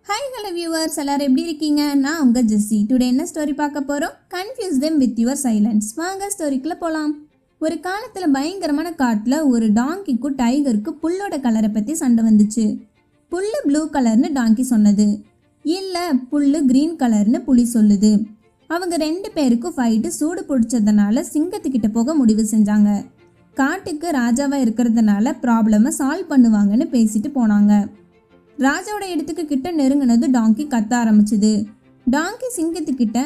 Hi hello viewers, எல்லாரும் எப்படி இருக்கீங்க? நான் உங்கள் ஜெஸ்ஸி. டுடே என்ன ஸ்டோரி பார்க்க போகிறோம்? Confuse them with your silence. வாங்க ஸ்டோரிக்குள்ளே போகலாம். ஒரு காலத்தில் பயங்கரமான காட்டில் ஒரு டாங்கிக்கும் டைகருக்கு புல்லோட கலரை பற்றி சண்டை வந்துச்சு. புல்லு ப்ளூ கலர்னு டாங்கி சொன்னது, இல்லை புல்லு க்ரீன் கலர்னு புலி சொல்லுது. அவங்க ரெண்டு பேருக்கும் ஃபைட்டு சூடு பிடிச்சதுனால சிங்கத்துக்கிட்ட போக முடிவு செஞ்சாங்க. காட்டுக்கு ராஜாவாக இருக்கிறதுனால ப்ராப்ளமை சால்வ் பண்ணுவாங்கன்னு பேசிட்டு போனாங்க. ராஜாவோட இடத்துக்கு கிட்ட நெருங்கினது டாங்கி கத்த ஆரம்பிச்சுது. டாங்கி சிங்கத்துக்கிட்ட,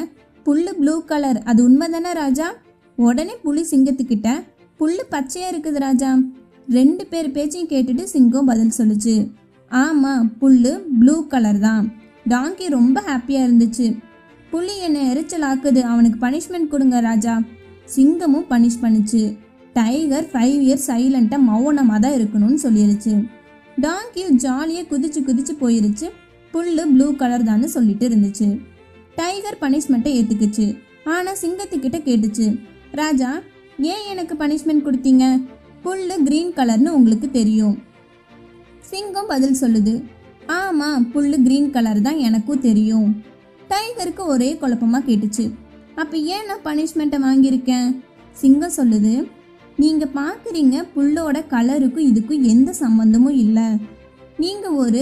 புல்லு ப்ளூ கலர், அது உண்மைதானே ராஜா? உடனே புலி சிங்கத்துக்கிட்ட, புல்லு பச்சையா இருக்குது ராஜா. ரெண்டு பேர் பேச்சையும் கேட்டுட்டு சிங்கம் பதில் சொல்லுச்சு, ஆமா புல்லு ப்ளூ கலர் தான். டாங்கி ரொம்ப ஹாப்பியா இருந்துச்சு. புலி என்னை எரிச்சல் ஆக்குது, அவனுக்கு பனிஷ்மெண்ட் கொடுங்க ராஜா. சிங்கமும் பனிஷ் பண்ணுச்சு. டைகர் 5 இயர்ஸ் சைலண்டா மௌனமாக தான் இருக்கணும்னு சொல்லிருச்சு. டாங்கியும் ஜாலியாக குதிச்சு போயிருச்சு. புல்லு ப்ளூ கலர் தான்னு சொல்லிட்டு இருந்துச்சு. டைகர் பனிஷ்மெண்ட்டை ஏற்றுக்குச்சு. ஆனால் சிங்கத்துக்கிட்ட கேட்டுச்சு, ராஜா ஏன் எனக்கு பனிஷ்மெண்ட் கொடுத்தீங்க? புல்லு க்ரீன் கலர்னு உங்களுக்கு தெரியும். சிங்கம் பதில் சொல்லுது, ஆமாம் புல்லு க்ரீன் கலர் தான் எனக்கும் தெரியும். டைகருக்கு ஒரே குழப்பமாக கேட்டுச்சு, அப்போ ஏன் நான் பனிஷ்மெண்ட்டை வாங்கியிருக்கேன்? சிங்கம் சொல்லுது, நீங்கள் பார்க்குறீங்க புல்லோட கலருக்கும் இதுக்கும் எந்த சம்மந்தமும் இல்லை. நீங்கள் ஒரு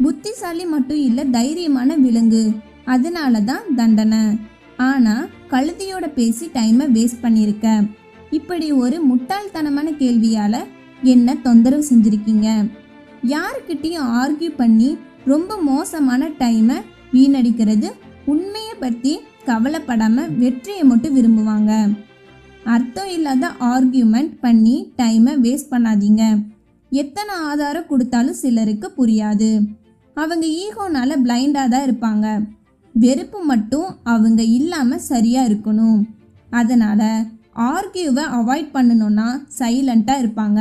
புத்திசாலி மட்டும் இல்லை, தைரியமான விலங்கு, அதனால தான் தண்டனை. ஆனால் கழுதையோட பேசி டைமை வேஸ்ட் பண்ணியிருக்க. இப்படி ஒரு முட்டாள்தனமான கேள்வியால் என்ன தொந்தரவு செஞ்சுருக்கீங்க. யாருக்கிட்டையும் ஆர்கியூ பண்ணி ரொம்ப மோசமான டைமை வீணடிக்கிறது. உண்மையை பற்றி கவலைப்படாமல் வெற்றியை மட்டும் விரும்புவாங்க. அர்த்தம் இல்லாத ஆர்கியூமெண்ட் பண்ணி டைமை வேஸ்ட் பண்ணாதீங்க. எத்தனை ஆதாரம் கொடுத்தாலும் சிலருக்கு புரியாது. அவங்க ஈகோனால பிளைண்டாக தான் இருப்பாங்க. வெறுப்பு மட்டும் அவங்க இல்லாமல் சரியாக இருக்கணும். அதனால் ஆர்கியூவை அவாய்ட் பண்ணணும்னா சைலண்ட்டாக இருப்பாங்க.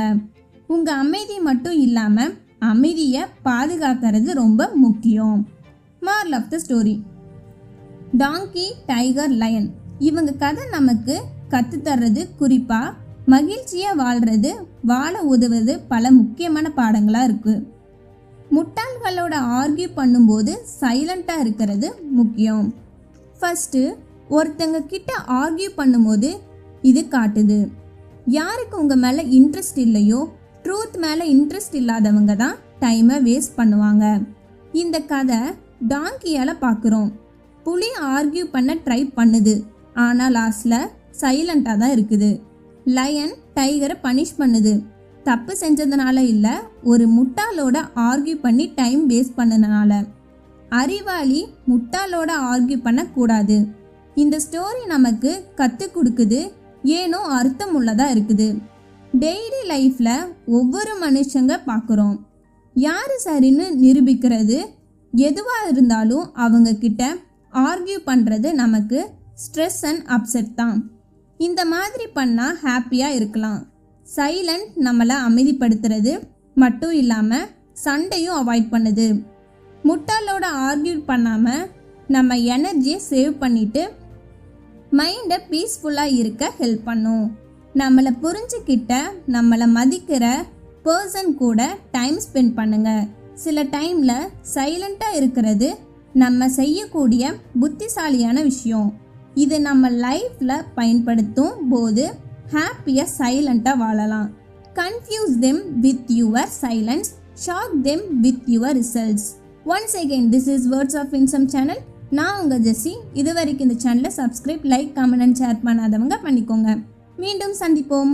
உங்கள் அமைதி மட்டும் இல்லாமல் அமைதியை பாதுகாக்கிறது ரொம்ப முக்கியம். Moral of the story, donkey, tiger, lion இவங்க கதை நமக்கு கற்றுத்தர்றது குறிப்பாக மகிழ்ச்சியாக வாழ்கிறது, வாழ உதவுறது பல முக்கியமான பாடங்களாக இருக்குது. முட்டாள்களோட ஆர்கியூ பண்ணும்போது சைலண்ட்டாக இருக்கிறது முக்கியம். ஃபஸ்ட்டு, ஒருத்தங்க கிட்ட ஆர்கியூ பண்ணும்போது இது காட்டுது யாருக்கு உங்கள் மேலே இன்ட்ரெஸ்ட் இல்லையோ. ட்ரூத் மேலே இன்ட்ரெஸ்ட் இல்லாதவங்க தான் டைமை வேஸ்ட் பண்ணுவாங்க. இந்த கதை டாங்கியால் பார்க்குறோம். புலி ஆர்கியூ பண்ண ட்ரை பண்ணுது, ஆனால் லாஸ்டில் சைலண்டாக தான் இருக்குது. லயன் டைகரை பனிஷ் பண்ணுது, தப்பு செஞ்சதுனால இல்லை, ஒரு முட்டாளோட ஆர்கியூ பண்ணி டைம் வேஸ்ட் பண்ணதுனால. அறிவாளி முட்டாளோட ஆர்கியூ பண்ணக்கூடாது. இந்த ஸ்டோரி நமக்கு கற்றுக் கொடுக்குது, ஏனோ அர்த்தம் உள்ளதாக இருக்குது. டெய்லி லைஃப்பில் ஒவ்வொரு மனுஷங்க பார்க்குறோம். யார் சரின்னு நிரூபிக்கிறது. எதுவாக இருந்தாலும் அவங்க கிட்ட ஆர்கியூ பண்ணுறது நமக்கு ஸ்ட்ரெஸ் அண்ட் அப்செட் தான். இந்த மாதிரி பண்ணால் ஹாப்பியாக இருக்கலாம். சைலண்ட் நம்மளை அமைதிப்படுத்துறது மட்டும் இல்லாமல் சண்டையும் அவாய்ட் பண்ணுது. முட்டாளோட ஆர்கியூ பண்ணாமல் நம்ம எனர்ஜியை சேவ் பண்ணிவிட்டு மைண்டை பீஸ்ஃபுல்லாக இருக்க ஹெல்ப் பண்ணும். நம்மளை புரிஞ்சுக்கிட்ட, நம்மளை மதிக்கிற பர்சன் கூட டைம் ஸ்பெண்ட் பண்ணுங்க. சில டைமில் சைலண்ட்டாக இருக்கிறது நம்ம செய்யக்கூடிய புத்திசாலியான விஷயம். இது நம்ம லைஃப்பில் பயன்படுத்தும் போது ஹாப்பியாக சைலண்ட்டாக வாழலாம். Confuse them with your silence, shock them with your results. Once again, this is words of Insam channel. நான் உங்கள் ஜெஸ்ஸி. இது வரைக்கும் இந்த சேனலை subscribe, like, comment and share பண்ணாதவங்க பண்ணிக்கோங்க. மீண்டும் சந்திப்போம்.